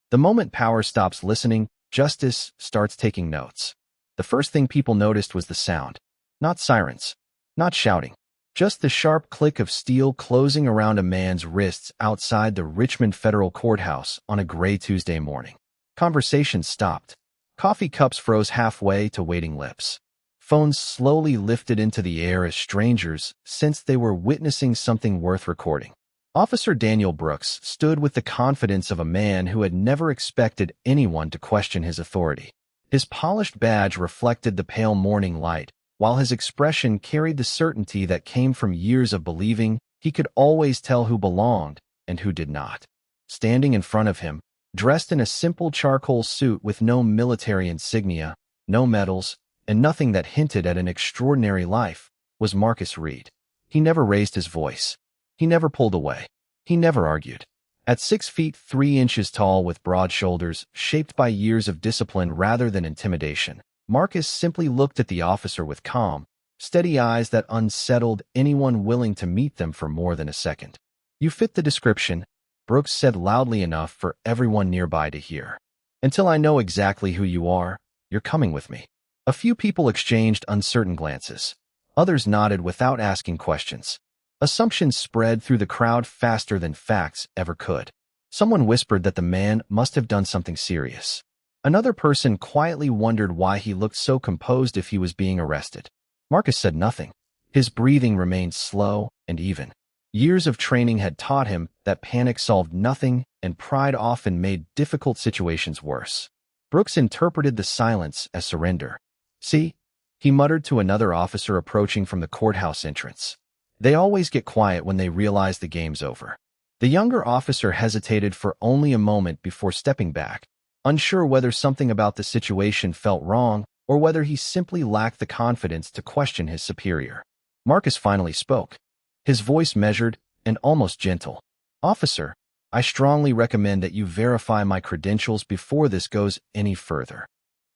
The moment power stops listening, justice starts taking notes. The first thing people noticed was the sound. Not sirens, not shouting, just the sharp click of steel closing around a man's wrists outside the Richmond Federal Courthouse on a gray Tuesday morning. Conversations stopped. Coffee cups froze halfway to waiting lips. Phones slowly lifted into the air as strangers sensed they were witnessing something worth recording. Officer Daniel Brooks stood with the confidence of a man who had never expected anyone to question his authority. His polished badge reflected the pale morning light, while his expression carried the certainty that came from years of believing he could always tell who belonged and who did not. Standing in front of him, dressed in a simple charcoal suit with no military insignia, no medals, and nothing that hinted at an extraordinary life, was Marcus Reed. He never raised his voice. He never pulled away. He never argued. At 6 feet 3 inches tall with broad shoulders, shaped by years of discipline rather than intimidation, Marcus simply looked at the officer with calm, steady eyes that unsettled anyone willing to meet them for more than a second. "You fit the description," Brooks said loudly enough for everyone nearby to hear. "Until I know exactly who you are, you're coming with me." A few people exchanged uncertain glances. Others nodded without asking questions. Assumptions spread through the crowd faster than facts ever could. Someone whispered that the man must have done something serious. Another person quietly wondered why he looked so composed if he was being arrested. Marcus said nothing. His breathing remained slow and even. Years of training had taught him that panic solved nothing and pride often made difficult situations worse. Brooks interpreted the silence as surrender. "See?" he muttered to another officer approaching from the courthouse entrance. "They always get quiet when they realize the game's over." The younger officer hesitated for only a moment before stepping back, unsure whether something about the situation felt wrong or whether he simply lacked the confidence to question his superior. Marcus finally spoke. His voice measured and almost gentle. "Officer, I strongly recommend that you verify my credentials before this goes any further."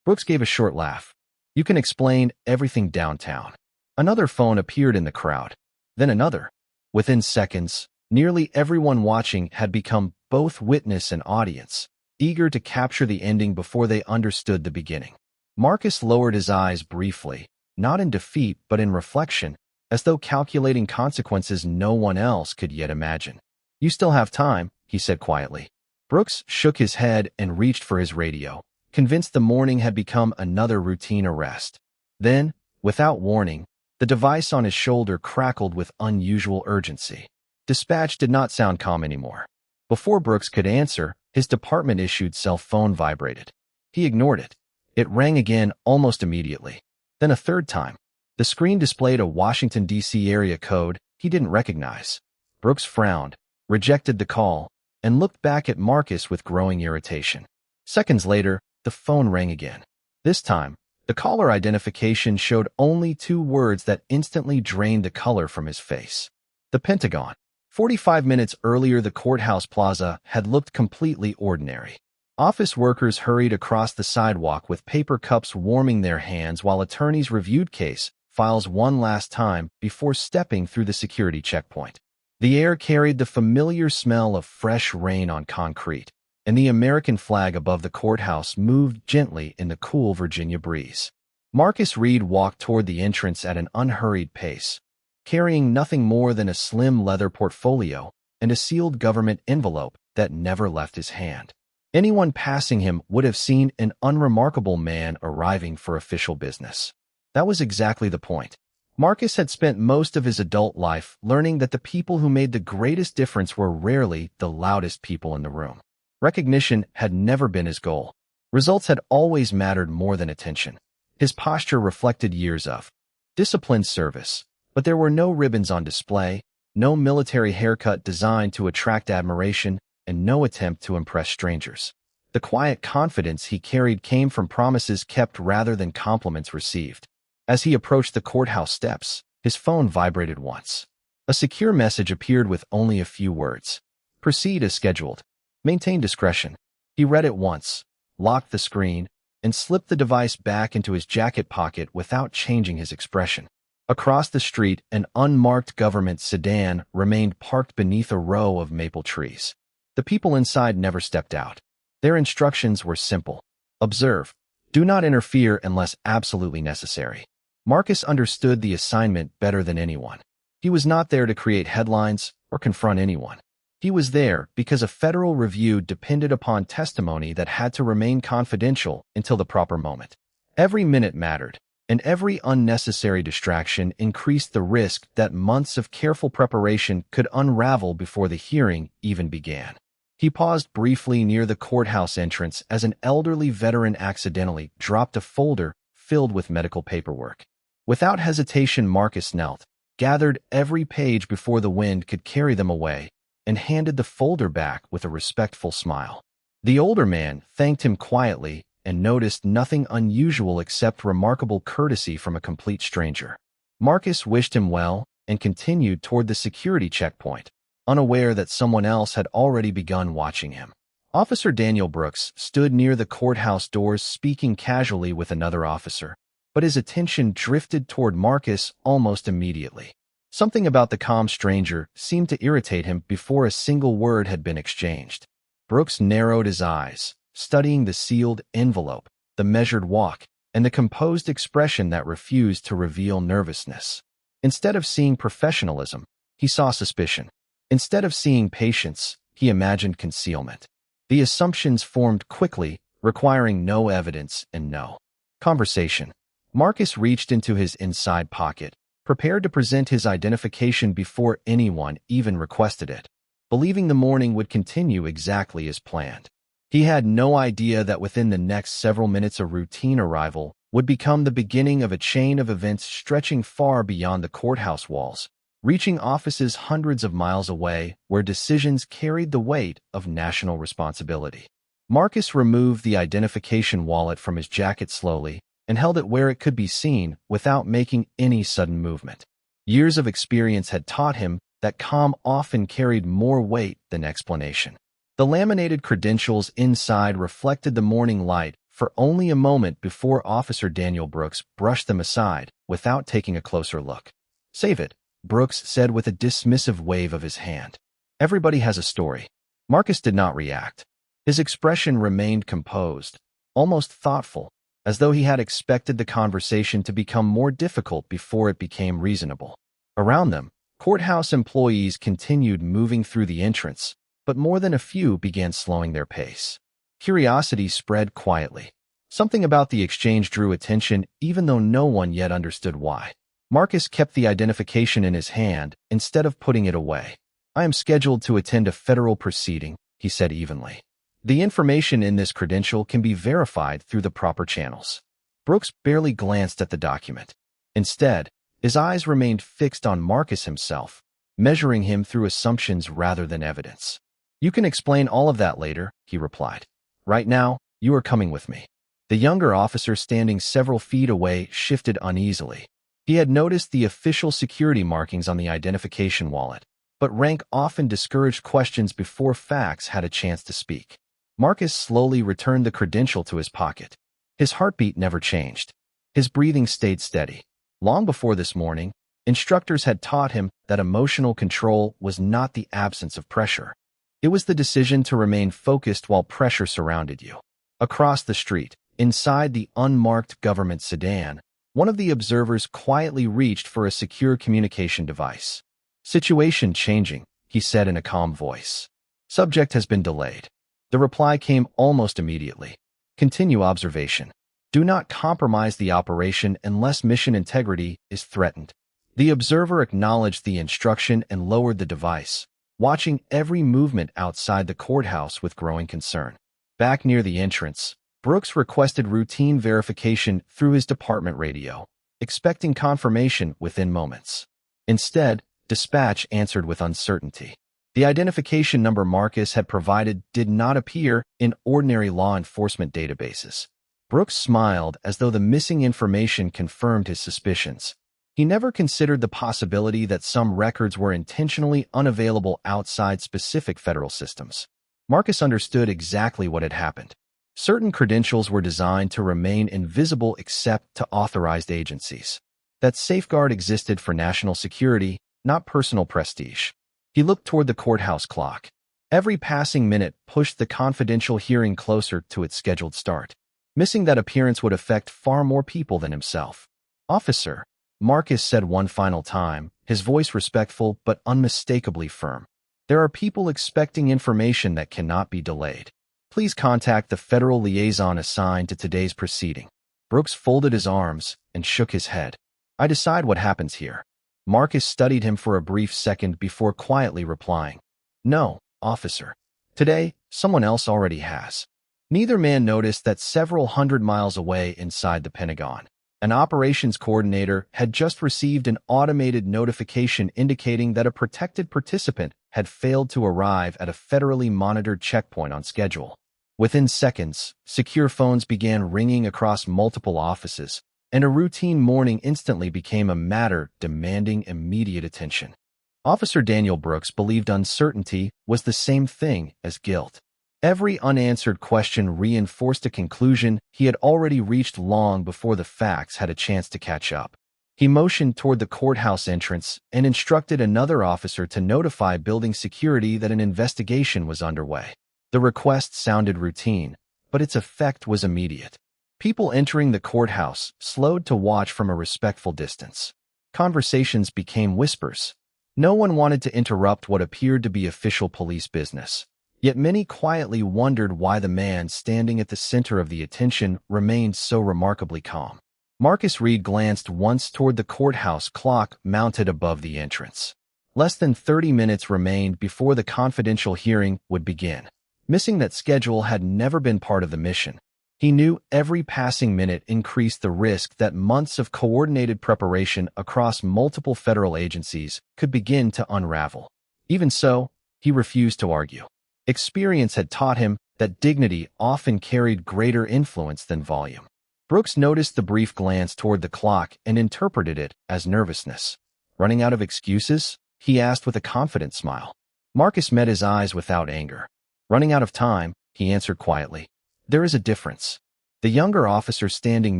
Brooks gave a short laugh. "You can explain everything downtown." Another phone appeared in the crowd. Then another. Within seconds, nearly everyone watching had become both witness and audience, eager to capture the ending before they understood the beginning. Marcus lowered his eyes briefly, not in defeat but in reflection, as though calculating consequences no one else could yet imagine. "You still have time," he said quietly. Brooks shook his head and reached for his radio, convinced the morning had become another routine arrest. Then, without warning, the device on his shoulder crackled with unusual urgency. Dispatch did not sound calm anymore. Before Brooks could answer, his department-issued cell phone vibrated. He ignored it. It rang again almost immediately. Then a third time. The screen displayed a Washington, D.C. area code he didn't recognize. Brooks frowned, rejected the call, and looked back at Marcus with growing irritation. Seconds later, the phone rang again. This time, the caller identification showed only 2 words that instantly drained the color from his face. The Pentagon. 45 minutes earlier, the courthouse plaza had looked completely ordinary. Office workers hurried across the sidewalk with paper cups warming their hands while attorneys reviewed case files one last time before stepping through the security checkpoint. The air carried the familiar smell of fresh rain on concrete, and the American flag above the courthouse moved gently in the cool Virginia breeze. Marcus Reed walked toward the entrance at an unhurried pace, carrying nothing more than a slim leather portfolio and a sealed government envelope that never left his hand. Anyone passing him would have seen an unremarkable man arriving for official business. That was exactly the point. Marcus had spent most of his adult life learning that the people who made the greatest difference were rarely the loudest people in the room. Recognition had never been his goal. Results had always mattered more than attention. His posture reflected years of disciplined service, but there were no ribbons on display, no military haircut designed to attract admiration, and no attempt to impress strangers. The quiet confidence he carried came from promises kept rather than compliments received. As he approached the courthouse steps, his phone vibrated once. A secure message appeared with only a few words. "Proceed as scheduled. Maintain discretion." He read it once, locked the screen, and slipped the device back into his jacket pocket without changing his expression. Across the street, an unmarked government sedan remained parked beneath a row of maple trees. The people inside never stepped out. Their instructions were simple. Observe. Do not interfere unless absolutely necessary. Marcus understood the assignment better than anyone. He was not there to create headlines or confront anyone. He was there because a federal review depended upon testimony that had to remain confidential until the proper moment. Every minute mattered, and every unnecessary distraction increased the risk that months of careful preparation could unravel before the hearing even began. He paused briefly near the courthouse entrance as an elderly veteran accidentally dropped a folder filled with medical paperwork. Without hesitation, Marcus knelt, gathered every page before the wind could carry them away, and handed the folder back with a respectful smile. The older man thanked him quietly and noticed nothing unusual except remarkable courtesy from a complete stranger. Marcus wished him well and continued toward the security checkpoint, unaware that someone else had already begun watching him. Officer Daniel Brooks stood near the courthouse doors speaking casually with another officer, but his attention drifted toward Marcus almost immediately. Something about the calm stranger seemed to irritate him before a single word had been exchanged. Brooks narrowed his eyes, studying the sealed envelope, the measured walk, and the composed expression that refused to reveal nervousness. Instead of seeing professionalism, he saw suspicion. Instead of seeing patience, he imagined concealment. The assumptions formed quickly, requiring no evidence and no conversation. Marcus reached into his inside pocket, prepared to present his identification before anyone even requested it, believing the morning would continue exactly as planned. He had no idea that within the next several minutes a routine arrival would become the beginning of a chain of events stretching far beyond the courthouse walls, reaching offices hundreds of miles away where decisions carried the weight of national responsibility. Marcus removed the identification wallet from his jacket slowly and held it where it could be seen without making any sudden movement. Years of experience had taught him that calm often carried more weight than explanation. The laminated credentials inside reflected the morning light for only a moment before Officer Daniel Brooks brushed them aside without taking a closer look. "Save it," Brooks said with a dismissive wave of his hand. "Everybody has a story." Marcus did not react. His expression remained composed, almost thoughtful, as though he had expected the conversation to become more difficult before it became reasonable. Around them, courthouse employees continued moving through the entrance, but more than a few began slowing their pace. Curiosity spread quietly. Something about the exchange drew attention even though no one yet understood why. Marcus kept the identification in his hand instead of putting it away. "I am scheduled to attend a federal proceeding," he said evenly. "The information in this credential can be verified through the proper channels." Brooks barely glanced at the document. Instead, his eyes remained fixed on Marcus himself, measuring him through assumptions rather than evidence. "You can explain all of that later," he replied. "Right now, you are coming with me." The younger officer standing several feet away shifted uneasily. He had noticed the official security markings on the identification wallet, but rank often discouraged questions before facts had a chance to speak. Marcus slowly returned the credential to his pocket. His heartbeat never changed. His breathing stayed steady. Long before this morning, instructors had taught him that emotional control was not the absence of pressure. It was the decision to remain focused while pressure surrounded you. Across the street, inside the unmarked government sedan, one of the observers quietly reached for a secure communication device. "Situation changing," he said in a calm voice. "Subject has been delayed." The reply came almost immediately. "Continue observation. Do not compromise the operation unless mission integrity is threatened." The observer acknowledged the instruction and lowered the device, watching every movement outside the courthouse with growing concern. Back near the entrance, Brooks requested routine verification through his department radio, expecting confirmation within moments. Instead, dispatch answered with uncertainty. The identification number Marcus had provided did not appear in ordinary law enforcement databases. Brooks smiled as though the missing information confirmed his suspicions. He never considered the possibility that some records were intentionally unavailable outside specific federal systems. Marcus understood exactly what had happened. Certain credentials were designed to remain invisible except to authorized agencies. That safeguard existed for national security, not personal prestige. He looked toward the courthouse clock. Every passing minute pushed the confidential hearing closer to its scheduled start. Missing that appearance would affect far more people than himself. "Officer," Marcus said one final time, his voice respectful but unmistakably firm. "There are people expecting information that cannot be delayed. Please contact the federal liaison assigned to today's proceeding." Brooks folded his arms and shook his head. "I decide what happens here." Marcus studied him for a brief second before quietly replying, "No, officer. Today, someone else already has." Neither man noticed that several hundred miles away inside the Pentagon, an operations coordinator had just received an automated notification indicating that a protected participant had failed to arrive at a federally monitored checkpoint on schedule. Within seconds, secure phones began ringing across multiple offices, and a routine morning instantly became a matter demanding immediate attention. Officer Daniel Brooks believed uncertainty was the same thing as guilt. Every unanswered question reinforced a conclusion he had already reached long before the facts had a chance to catch up. He motioned toward the courthouse entrance and instructed another officer to notify building security that an investigation was underway. The request sounded routine, but its effect was immediate. People entering the courthouse slowed to watch from a respectful distance. Conversations became whispers. No one wanted to interrupt what appeared to be official police business. Yet many quietly wondered why the man standing at the center of the attention remained so remarkably calm. Marcus Reed glanced once toward the courthouse clock mounted above the entrance. Less than 30 minutes remained before the confidential hearing would begin. Missing that schedule had never been part of the mission. He knew every passing minute increased the risk that months of coordinated preparation across multiple federal agencies could begin to unravel. Even so, he refused to argue. Experience had taught him that dignity often carried greater influence than volume. Brooks noticed the brief glance toward the clock and interpreted it as nervousness. "Running out of excuses?" he asked with a confident smile. Marcus met his eyes without anger. "Running out of time," he answered quietly. "There is a difference." The younger officer standing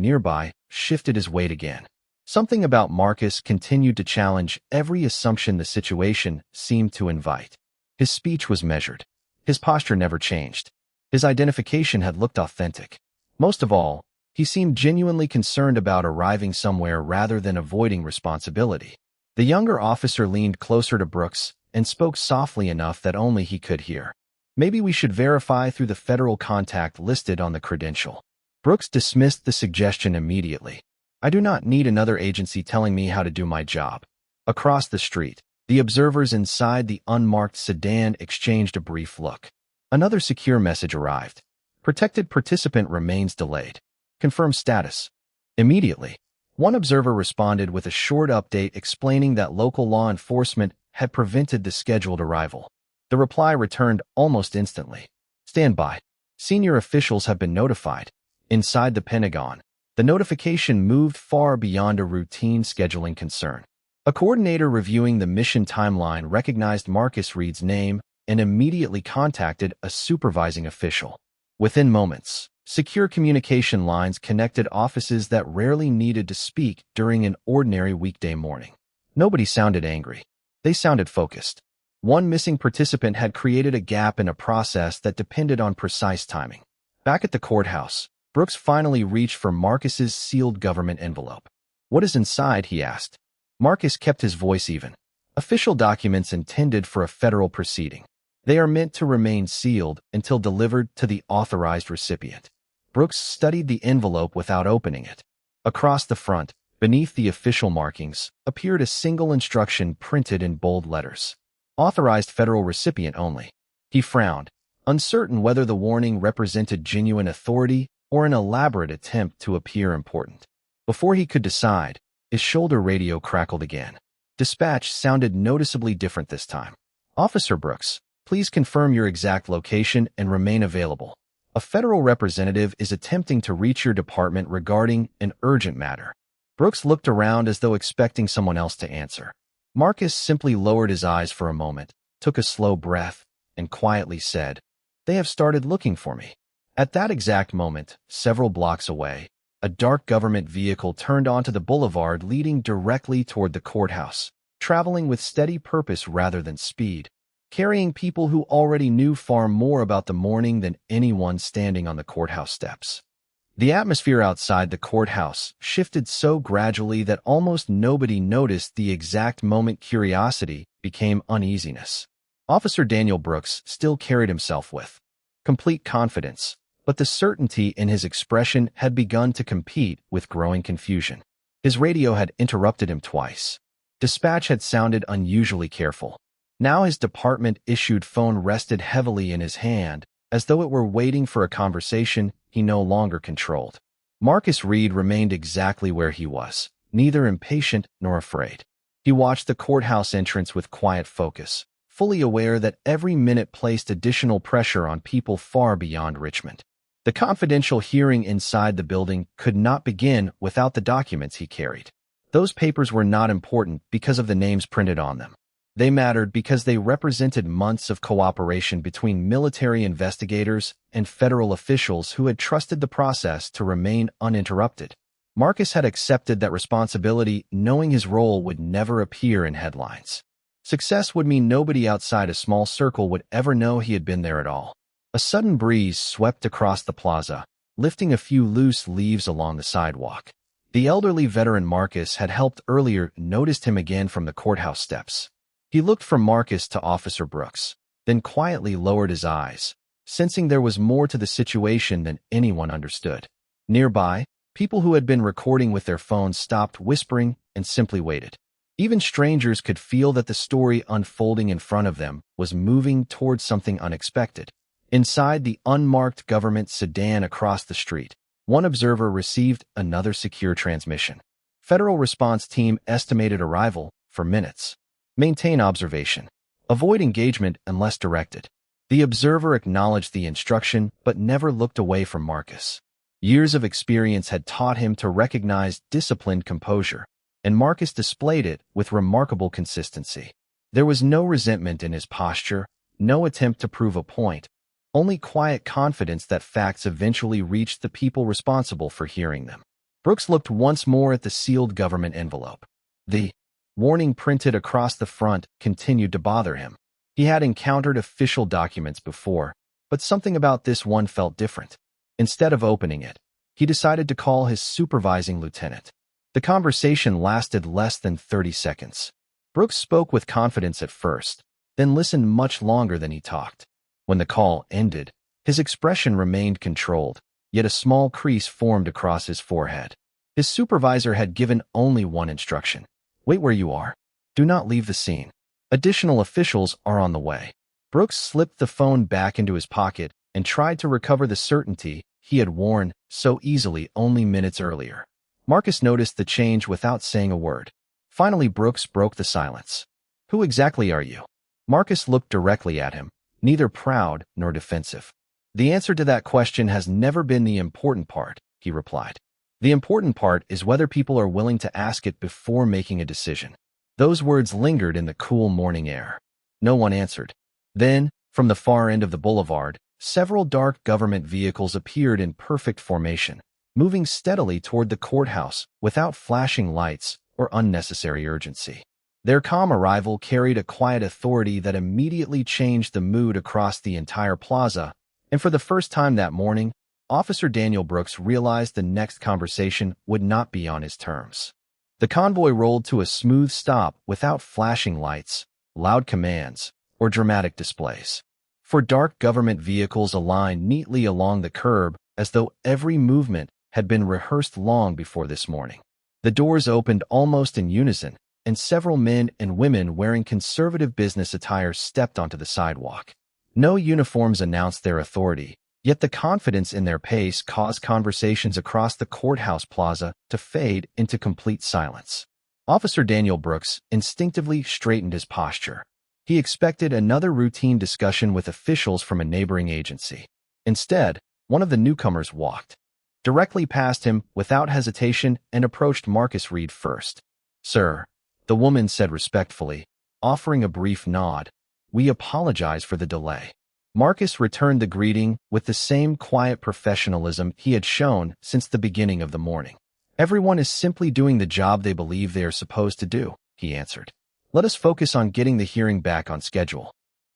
nearby shifted his weight again. Something about Marcus continued to challenge every assumption the situation seemed to invite. His speech was measured. His posture never changed. His identification had looked authentic. Most of all, he seemed genuinely concerned about arriving somewhere rather than avoiding responsibility. The younger officer leaned closer to Brooks and spoke softly enough that only he could hear. "Maybe we should verify through the federal contact listed on the credential." Brooks dismissed the suggestion immediately. "I do not need another agency telling me how to do my job." Across the street, the observers inside the unmarked sedan exchanged a brief look. Another secure message arrived. "Protected participant remains delayed. Confirm status." Immediately, one observer responded with a short update explaining that local law enforcement had prevented the scheduled arrival. The reply returned almost instantly. "Stand by. Senior officials have been notified." Inside the Pentagon, the notification moved far beyond a routine scheduling concern. A coordinator reviewing the mission timeline recognized Marcus Reed's name and immediately contacted a supervising official. Within moments, secure communication lines connected offices that rarely needed to speak during an ordinary weekday morning. Nobody sounded angry. They sounded focused. One missing participant had created a gap in a process that depended on precise timing. Back at the courthouse, Brooks finally reached for Marcus's sealed government envelope. "What is inside?" he asked. Marcus kept his voice even. "Official documents intended for a federal proceeding. They are meant to remain sealed until delivered to the authorized recipient." Brooks studied the envelope without opening it. Across the front, beneath the official markings, appeared a single instruction printed in bold letters. "Authorized federal recipient only." He frowned, uncertain whether the warning represented genuine authority or an elaborate attempt to appear important. Before he could decide, his shoulder radio crackled again. Dispatch sounded noticeably different this time. "Officer Brooks, please confirm your exact location and remain available. A federal representative is attempting to reach your department regarding an urgent matter." Brooks looked around as though expecting someone else to answer. Marcus simply lowered his eyes for a moment, took a slow breath, and quietly said, "They have started looking for me." At that exact moment, several blocks away, a dark government vehicle turned onto the boulevard leading directly toward the courthouse, traveling with steady purpose rather than speed. carrying people who already knew far more about the morning than anyone standing on the courthouse steps. The atmosphere outside the courthouse shifted so gradually that almost nobody noticed the exact moment curiosity became uneasiness. Officer Daniel Brooks still carried himself with complete confidence, but the certainty in his expression had begun to compete with growing confusion. His radio had interrupted him twice. Dispatch had sounded unusually careful. Now his department-issued phone rested heavily in his hand, as though it were waiting for a conversation he no longer controlled. Marcus Reed remained exactly where he was, neither impatient nor afraid. He watched the courthouse entrance with quiet focus, fully aware that every minute placed additional pressure on people far beyond Richmond. The confidential hearing inside the building could not begin without the documents he carried. Those papers were not important because of the names printed on them. They mattered because they represented months of cooperation between military investigators and federal officials who had trusted the process to remain uninterrupted. Marcus had accepted that responsibility, knowing his role would never appear in headlines. Success would mean nobody outside a small circle would ever know he had been there at all. A sudden breeze swept across the plaza, lifting a few loose leaves along the sidewalk. The elderly veteran Marcus had helped earlier noticed him again from the courthouse steps. He looked from Marcus to Officer Brooks, then quietly lowered his eyes, sensing there was more to the situation than anyone understood. Nearby, people who had been recording with their phones stopped whispering and simply waited. Even strangers could feel that the story unfolding in front of them was moving towards something unexpected. Inside the unmarked government sedan across the street, one observer received another secure transmission. Federal response team estimated arrival for minutes. Maintain observation. Avoid engagement unless directed. The observer acknowledged the instruction but never looked away from Marcus. Years of experience had taught him to recognize disciplined composure, and Marcus displayed it with remarkable consistency. There was no resentment in his posture, no attempt to prove a point, only quiet confidence that facts eventually reached the people responsible for hearing them. Brooks looked once more at the sealed government envelope. The warning printed across the front continued to bother him. He had encountered official documents before, but something about this one felt different. Instead of opening it, he decided to call his supervising lieutenant. The conversation lasted less than 30 seconds. Brooks spoke with confidence at first, then listened much longer than he talked. When the call ended, his expression remained controlled, yet a small crease formed across his forehead. His supervisor had given only one instruction: wait where you are. Do not leave the scene. Additional officials are on the way. Brooks slipped the phone back into his pocket and tried to recover the certainty he had worn so easily only minutes earlier. Marcus noticed the change without saying a word. Finally, Brooks broke the silence. Who exactly are you? Marcus looked directly at him, neither proud nor defensive. The answer to that question has never been the important part, he replied. The important part is whether people are willing to ask it before making a decision. Those words lingered in the cool morning air. No one answered. Then, from the far end of the boulevard, several dark government vehicles appeared in perfect formation, moving steadily toward the courthouse without flashing lights or unnecessary urgency. Their calm arrival carried a quiet authority that immediately changed the mood across the entire plaza, and for the first time that morning, Officer Daniel Brooks realized the next conversation would not be on his terms. The convoy rolled to a smooth stop without flashing lights, loud commands, or dramatic displays. For dark government vehicles aligned neatly along the curb as though every movement had been rehearsed long before this morning. The doors opened almost in unison, and several men and women wearing conservative business attire stepped onto the sidewalk. No uniforms announced their authority, yet the confidence in their pace caused conversations across the courthouse plaza to fade into complete silence. Officer Daniel Brooks instinctively straightened his posture. He expected another routine discussion with officials from a neighboring agency. Instead, one of the newcomers walked directly past him without hesitation and approached Marcus Reed first. "Sir," the woman said respectfully, offering a brief nod, "we apologize for the delay." Marcus returned the greeting with the same quiet professionalism he had shown since the beginning of the morning. "Everyone is simply doing the job they believe they are supposed to do," he answered. "Let us focus on getting the hearing back on schedule."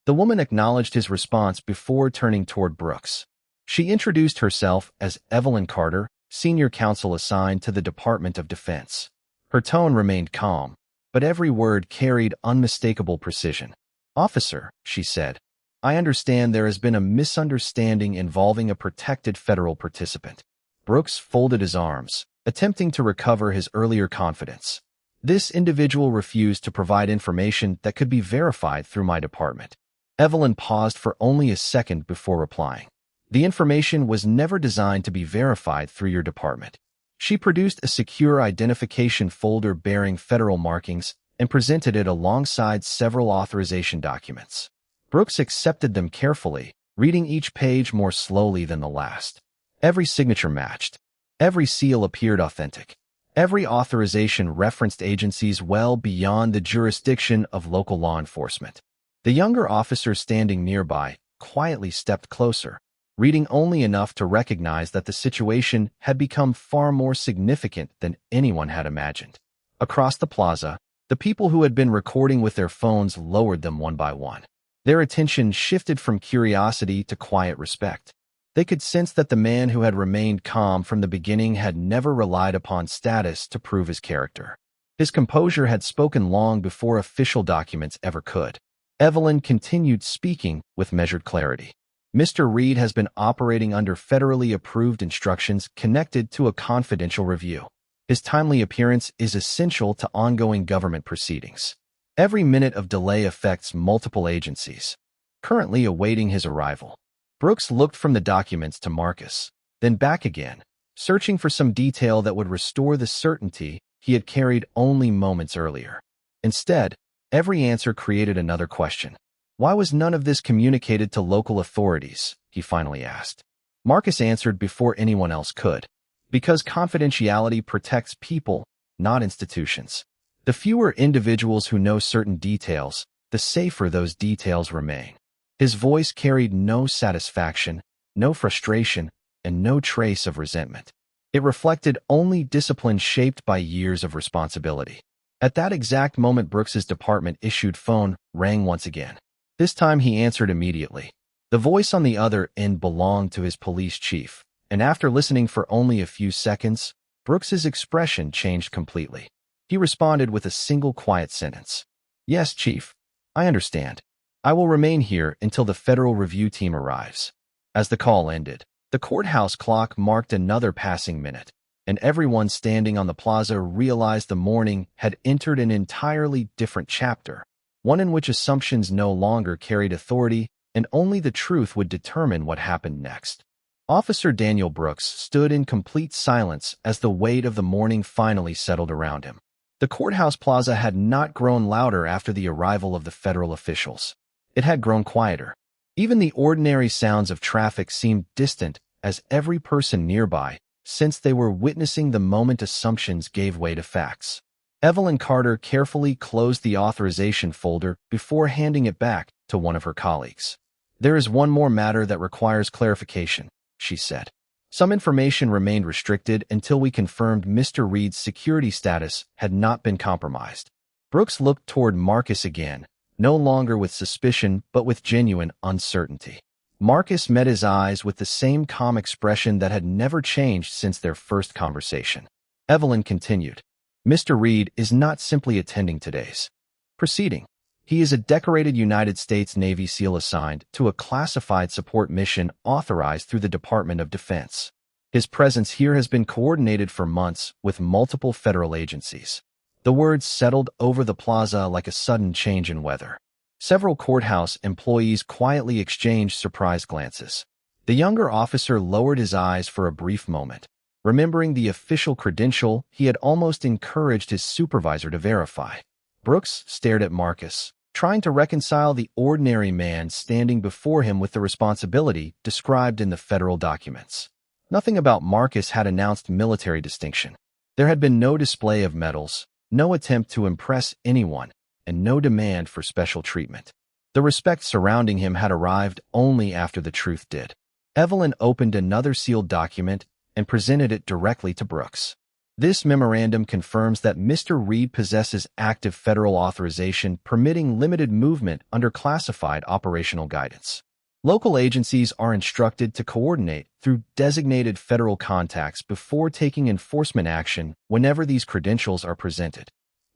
The woman acknowledged his response before turning toward Brooks. She introduced herself as Evelyn Carter, senior counsel assigned to the Department of Defense. Her tone remained calm, but every word carried unmistakable precision. "Officer," she said, "I understand there has been a misunderstanding involving a protected federal participant." Brooks folded his arms, attempting to recover his earlier confidence. "This individual refused to provide information that could be verified through my department." Evelyn paused for only a second before replying. "The information was never designed to be verified through your department." She produced a secure identification folder bearing federal markings and presented it alongside several authorization documents. Brooks accepted them carefully, reading each page more slowly than the last. Every signature matched. Every seal appeared authentic. Every authorization referenced agencies well beyond the jurisdiction of local law enforcement. The younger officer standing nearby quietly stepped closer, reading only enough to recognize that the situation had become far more significant than anyone had imagined. Across the plaza, the people who had been recording with their phones lowered them one by one. Their attention shifted from curiosity to quiet respect. They could sense that the man who had remained calm from the beginning had never relied upon status to prove his character. His composure had spoken long before official documents ever could. Evelyn continued speaking with measured clarity. "Mr. Reed has been operating under federally approved instructions connected to a confidential review. His timely appearance is essential to ongoing government proceedings. Every minute of delay affects multiple agencies, currently awaiting his arrival." Brooks looked from the documents to Marcus, then back again, searching for some detail that would restore the certainty he had carried only moments earlier. Instead, every answer created another question. "Why was none of this communicated to local authorities?" he finally asked. Marcus answered before anyone else could. "Because confidentiality protects people, not institutions. The fewer individuals who know certain details, the safer those details remain." His voice carried no satisfaction, no frustration, and no trace of resentment. It reflected only discipline shaped by years of responsibility. At that exact moment, Brooks's department-issued phone rang once again. This time he answered immediately. The voice on the other end belonged to his police chief, and after listening for only a few seconds, Brooks's expression changed completely. He responded with a single quiet sentence. "Yes, Chief. I understand. I will remain here until the federal review team arrives." As the call ended, the courthouse clock marked another passing minute, and everyone standing on the plaza realized the morning had entered an entirely different chapter, one in which assumptions no longer carried authority and only the truth would determine what happened next. Officer Daniel Brooks stood in complete silence as the weight of the morning finally settled around him. The courthouse plaza had not grown louder after the arrival of the federal officials. It had grown quieter. Even the ordinary sounds of traffic seemed distant as every person nearby sensed they were witnessing the moment assumptions gave way to facts. Evelyn Carter carefully closed the authorization folder before handing it back to one of her colleagues. "There is one more matter that requires clarification," she said. "Some information remained restricted until we confirmed Mr. Reed's security status had not been compromised." Brooks looked toward Marcus again, no longer with suspicion but with genuine uncertainty. Marcus met his eyes with the same calm expression that had never changed since their first conversation. Evelyn continued, "Mr. Reed is not simply attending today's proceeding. He is a decorated United States Navy SEAL assigned to a classified support mission authorized through the Department of Defense. His presence here has been coordinated for months with multiple federal agencies." The words settled over the plaza like a sudden change in weather. Several courthouse employees quietly exchanged surprised glances. The younger officer lowered his eyes for a brief moment, remembering the official credential he had almost encouraged his supervisor to verify. Brooks stared at Marcus, trying to reconcile the ordinary man standing before him with the responsibility described in the federal documents. Nothing about Marcus had announced military distinction. There had been no display of medals, no attempt to impress anyone, and no demand for special treatment. The respect surrounding him had arrived only after the truth did. Evelyn opened another sealed document and presented it directly to Brooks. This memorandum confirms that Mr. Reed possesses active federal authorization permitting limited movement under classified operational guidance. Local agencies are instructed to coordinate through designated federal contacts before taking enforcement action whenever these credentials are presented.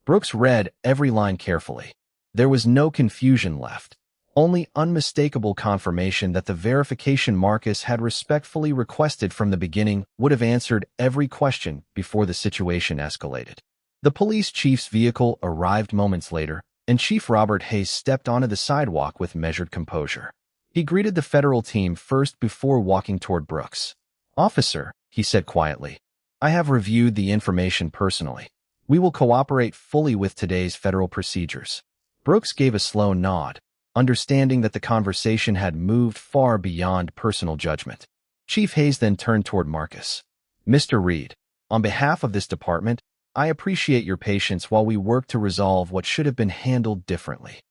Brooks read every line carefully. There was no confusion left, only unmistakable confirmation that the verification Marcus had respectfully requested from the beginning would have answered every question before the situation escalated. The police chief's vehicle arrived moments later, and Chief Robert Hayes stepped onto the sidewalk with measured composure. He greeted the federal team first before walking toward Brooks. "Officer," he said quietly, "I have reviewed the information personally. We will cooperate fully with today's federal procedures." Brooks gave a slow nod, understanding that the conversation had moved far beyond personal judgment. Chief Hayes then turned toward Marcus. "Mr. Reed, on behalf of this department, I appreciate your patience while we work to resolve what should have been handled differently."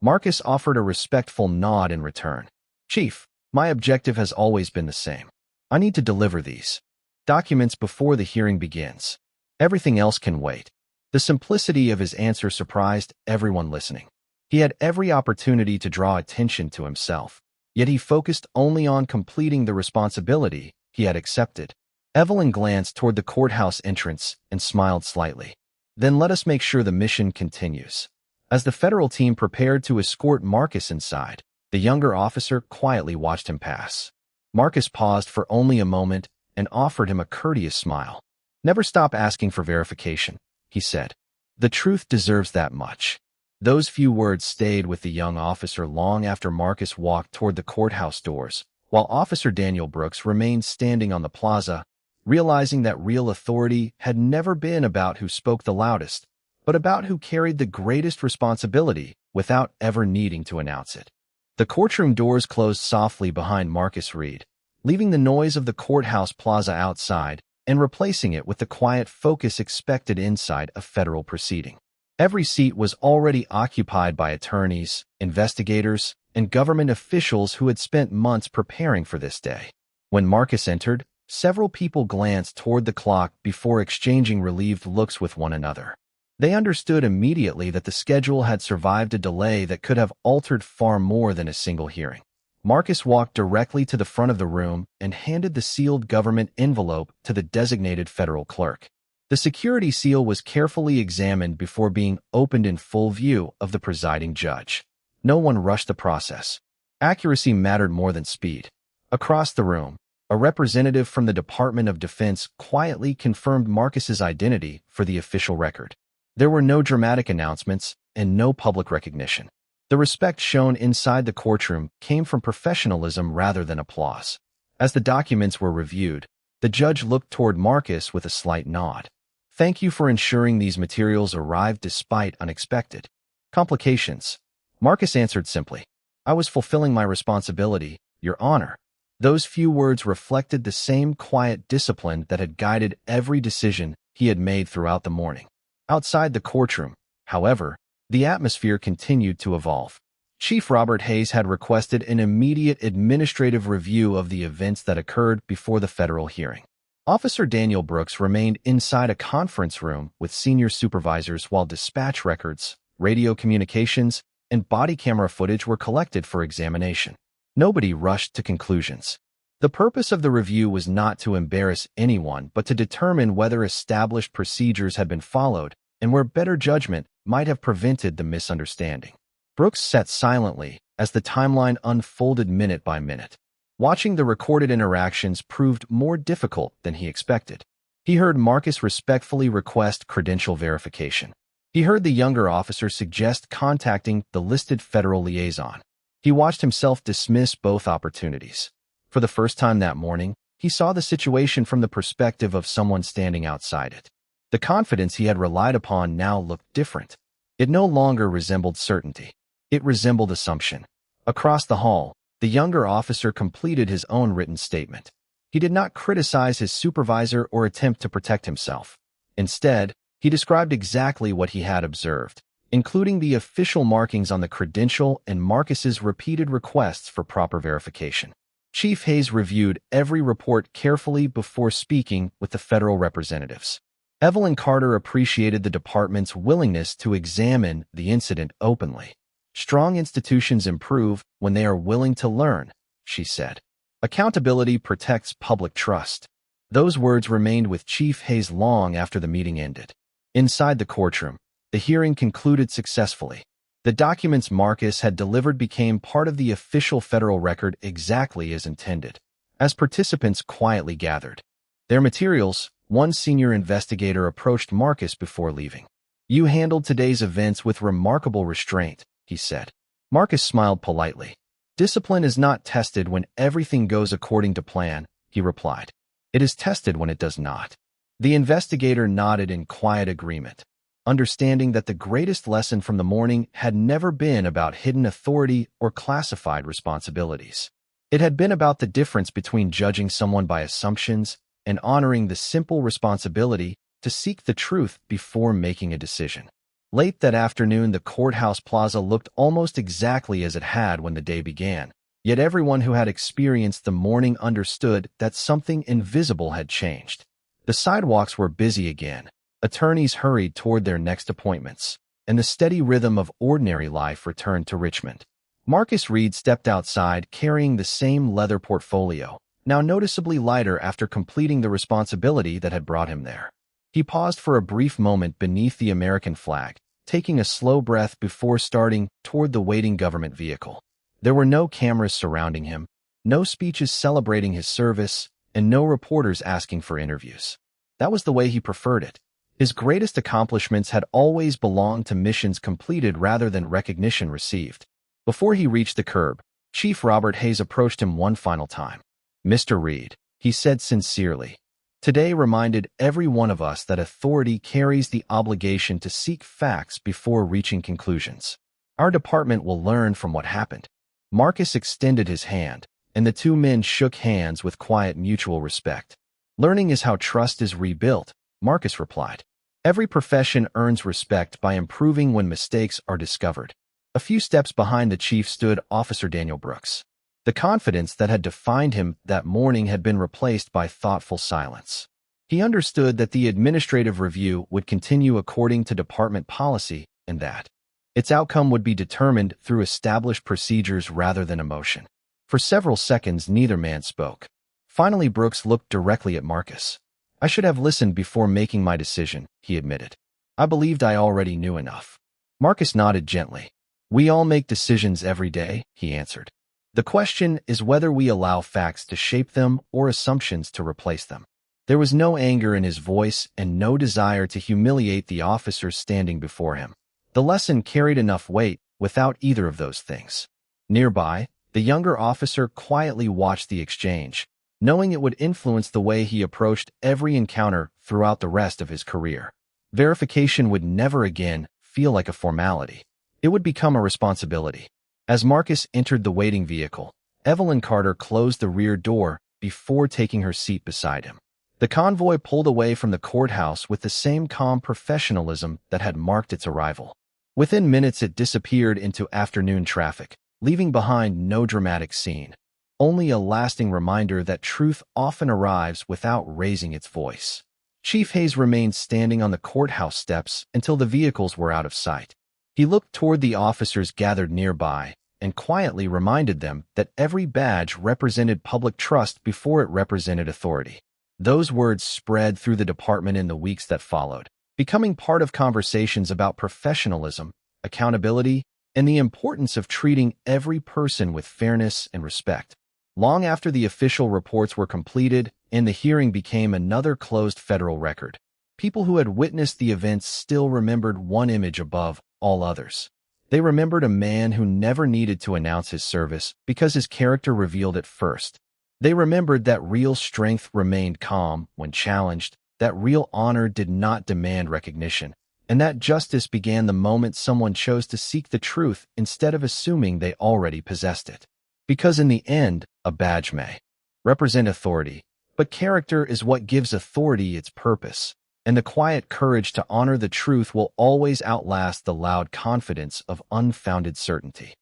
Marcus offered a respectful nod in return. "Chief, my objective has always been the same. I need to deliver these documents before the hearing begins. Everything else can wait." The simplicity of his answer surprised everyone listening. He had every opportunity to draw attention to himself, yet he focused only on completing the responsibility he had accepted. Evelyn glanced toward the courthouse entrance and smiled slightly. "Then let us make sure the mission continues." As the federal team prepared to escort Marcus inside, the younger officer quietly watched him pass. Marcus paused for only a moment and offered him a courteous smile. "Never stop asking for verification," he said. "The truth deserves that much." Those few words stayed with the young officer long after Marcus walked toward the courthouse doors, while Officer Daniel Brooks remained standing on the plaza, realizing that real authority had never been about who spoke the loudest, but about who carried the greatest responsibility without ever needing to announce it. The courtroom doors closed softly behind Marcus Reed, leaving the noise of the courthouse plaza outside and replacing it with the quiet focus expected inside a federal proceeding. Every seat was already occupied by attorneys, investigators, and government officials who had spent months preparing for this day. When Marcus entered, several people glanced toward the clock before exchanging relieved looks with one another. They understood immediately that the schedule had survived a delay that could have altered far more than a single hearing. Marcus walked directly to the front of the room and handed the sealed government envelope to the designated federal clerk. The security seal was carefully examined before being opened in full view of the presiding judge. No one rushed the process. Accuracy mattered more than speed. Across the room, a representative from the Department of Defense quietly confirmed Marcus's identity for the official record. There were no dramatic announcements and no public recognition. The respect shown inside the courtroom came from professionalism rather than applause. As the documents were reviewed, the judge looked toward Marcus with a slight nod. "Thank you for ensuring these materials arrived despite unexpected complications." Marcus answered simply, "I was fulfilling my responsibility, Your Honor." Those few words reflected the same quiet discipline that had guided every decision he had made throughout the morning. Outside the courtroom, however, the atmosphere continued to evolve. Chief Robert Hayes had requested an immediate administrative review of the events that occurred before the federal hearing. Officer Daniel Brooks remained inside a conference room with senior supervisors while dispatch records, radio communications, and body camera footage were collected for examination. Nobody rushed to conclusions. The purpose of the review was not to embarrass anyone but to determine whether established procedures had been followed and where better judgment might have prevented the misunderstanding. Brooks sat silently as the timeline unfolded minute by minute. Watching the recorded interactions proved more difficult than he expected. He heard Marcus respectfully request credential verification. He heard the younger officer suggest contacting the listed federal liaison. He watched himself dismiss both opportunities. For the first time that morning, he saw the situation from the perspective of someone standing outside it. The confidence he had relied upon now looked different. It no longer resembled certainty. It resembled assumption. Across the hall, the younger officer completed his own written statement. He did not criticize his supervisor or attempt to protect himself. Instead, he described exactly what he had observed, including the official markings on the credential and Marcus's repeated requests for proper verification. Chief Hayes reviewed every report carefully before speaking with the federal representatives. Evelyn Carter appreciated the department's willingness to examine the incident openly. Strong institutions improve when they are willing to learn, she said. Accountability protects public trust. Those words remained with Chief Hayes long after the meeting ended. Inside the courtroom, the hearing concluded successfully. The documents Marcus had delivered became part of the official federal record exactly as intended. As participants quietly gathered their materials, one senior investigator approached Marcus before leaving. "You handled today's events with remarkable restraint," he said. Marcus smiled politely. "Discipline is not tested when everything goes according to plan," he replied. "It is tested when it does not." The investigator nodded in quiet agreement, understanding that the greatest lesson from the morning had never been about hidden authority or classified responsibilities. It had been about the difference between judging someone by assumptions and honoring the simple responsibility to seek the truth before making a decision. Late that afternoon, the courthouse plaza looked almost exactly as it had when the day began, yet everyone who had experienced the morning understood that something invisible had changed. The sidewalks were busy again, attorneys hurried toward their next appointments, and the steady rhythm of ordinary life returned to Richmond. Marcus Reed stepped outside carrying the same leather portfolio, now noticeably lighter after completing the responsibility that had brought him there. He paused for a brief moment beneath the American flag, taking a slow breath before starting toward the waiting government vehicle. There were no cameras surrounding him, no speeches celebrating his service, and no reporters asking for interviews. That was the way he preferred it. His greatest accomplishments had always belonged to missions completed rather than recognition received. Before he reached the curb, Chief Robert Hayes approached him one final time. "Mr. Reed," he said sincerely, "today reminded every one of us that authority carries the obligation to seek facts before reaching conclusions. Our department will learn from what happened." Marcus extended his hand, and the two men shook hands with quiet mutual respect. "Learning is how trust is rebuilt," Marcus replied. "Every profession earns respect by improving when mistakes are discovered." A few steps behind the chief stood Officer Daniel Brooks. The confidence that had defined him that morning had been replaced by thoughtful silence. He understood that the administrative review would continue according to department policy and that its outcome would be determined through established procedures rather than emotion. For several seconds, neither man spoke. Finally, Brooks looked directly at Marcus. "I should have listened before making my decision," he admitted. "I believed I already knew enough." Marcus nodded gently. "We all make decisions every day," he answered. "The question is whether we allow facts to shape them or assumptions to replace them." There was no anger in his voice and no desire to humiliate the officers standing before him. The lesson carried enough weight without either of those things. Nearby, the younger officer quietly watched the exchange, knowing it would influence the way he approached every encounter throughout the rest of his career. Verification would never again feel like a formality. It would become a responsibility. As Marcus entered the waiting vehicle, Evelyn Carter closed the rear door before taking her seat beside him. The convoy pulled away from the courthouse with the same calm professionalism that had marked its arrival. Within minutes, it disappeared into afternoon traffic, leaving behind no dramatic scene, only a lasting reminder that truth often arrives without raising its voice. Chief Hayes remained standing on the courthouse steps until the vehicles were out of sight. He looked toward the officers gathered nearby and quietly reminded them that every badge represented public trust before it represented authority. Those words spread through the department in the weeks that followed, becoming part of conversations about professionalism, accountability, and the importance of treating every person with fairness and respect. Long after the official reports were completed and the hearing became another closed federal record, people who had witnessed the events still remembered one image above all others. They remembered a man who never needed to announce his service because his character revealed it first. They remembered that real strength remained calm when challenged, that real honor did not demand recognition, and that justice began the moment someone chose to seek the truth instead of assuming they already possessed it. Because in the end, a badge may represent authority, but character is what gives authority its purpose, and the quiet courage to honor the truth will always outlast the loud confidence of unfounded certainty.